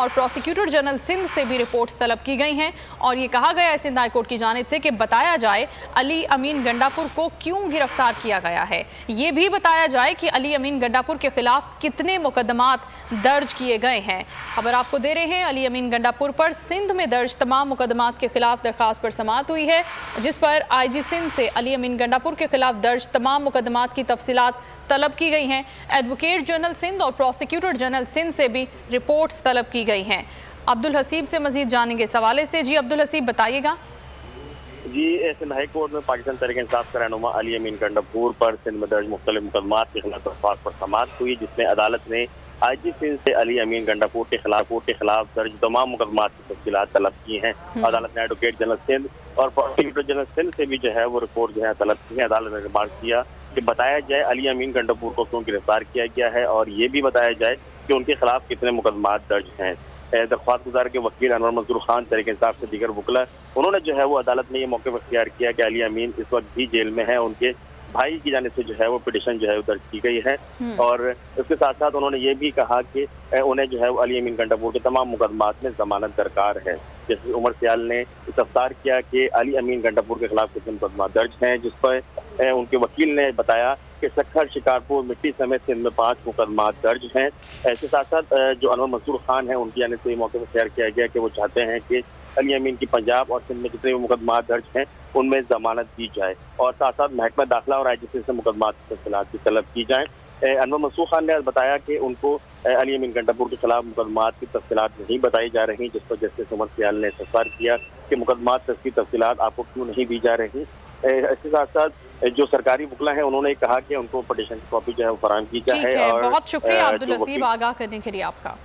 और prosecutor general Sindh से भी रिपोर्ट्स तलब की गई हैं और ये कहा गया है सिंध हाईकोर्ट की जानिब से कि बताया जाए अली अमीन गंडापुर को क्यों गिरफ्तार किया गया है। ये भी बताया जाए कि अली अमीन गंडापुर के खिलाफ कितने मुकदमात दर्ज किए गए हैं। खबर आपको दे रहे हैं, अली अमीन गंडापुर पर सिंध में दर्ज तमाम मुकदमात के खिलाफ दरखास्त पर समाअत हुई है, जिस पर IG सिंध से अली अमीन गंडापुर के खिलाफ दर्ज तमाम मुकदमात की तफसीलात तलब की गई हैं। एडवोकेट जनरल सिंध और प्रोसिक्यूटर जनरल सिंध से भी रिपोर्ट्स तलब की गई हैं। अब्दुल हसीब से मजीद जानेंगे इस हवाले से। जी अब्दुल हसीब, बताइएगा। जी, सिंध हाई कोर्ट में पाकिस्तान तहरीक इंसाफ का रहनुमा अली अमीन गंडापुर पर सिंध में दर्ज मुख्तलिफ मुकदमात के खिलाफ दरख्वास्त पर समाअत हुई, जिसमें अदालत ने IG सिंध से अली अमीन गंडापुर के खिलाफ दर्ज तमाम मुकदमात की तफसीलात तलब की हैं। अदालत ने एडवोकेट जनरल सिंध और प्रोसिक्यूटर जनरल सिंध से भी जो है वो रिपोर्ट जो है तलब की है। अदालत ने रिमांड किया कि बताया जाए अली अमीन गंडापुर को क्यों गिरफ्तार किया गया है और ये भी बताया जाए कि उनके खिलाफ कितने मुकदमात दर्ज हैं। दरख्वास्त गुजार के वकील अनवर मंसूर खान तहरीक इंसाफ से दीगर वकला, उन्होंने जो है वो अदालत में ये मौके इख्तियार किया कि अली अमीन इस वक्त भी जेल में है। उनके भाई की जानिब से जो है वो पिटीशन जो है दर्ज की गई है और इसके साथ साथ उन्होंने ये भी कहा कि उन्हें जो है अली अमीन गंडापुर के तमाम मुकदमात में जमानत दरकार है। जैसे उमर सियाल ने इस्तफसार किया कि अली अमीन गंडापुर के खिलाफ कितने मुकदमा दर्ज हैं, जिस पर उनके वकील ने बताया कि सक्खर, शिकारपुर, मिट्टी समेत सिंध में 5 मुकदमात दर्ज हैं। इसके साथ साथ जो अनवर मंसूर खान है उनकी जानिब से मौके पर शेयर किया गया कि वो चाहते हैं कि अली अमीन की पंजाब और सिंध में जितने भी मुकदमात दर्ज हैं उनमें जमानत दी जाए और साथ साथ महकमा दाखिला और IG सिंध से मुकदमात की तफसीलात की तलब की जाए। अनवर मंसूर खान ने बताया कि उनको अली अमीन गंडापुर के खिलाफ मुकदमात की तफसीलात नहीं बताई जा रही, जिस पर जस्टिस उमर सियाल ने इस्तफसार किया कि मुकदमात की तफसीलात आपको क्यों नहीं दी जा रही। इसके साथ साथ जो सरकारी वकला हैं उन्होंने कहा कि उनको पिटीशन की कॉपी जो है वो फराहम की जाए। बहुत शुक्रिया अब्दुल हसीब आगाह करने के लिए आपका।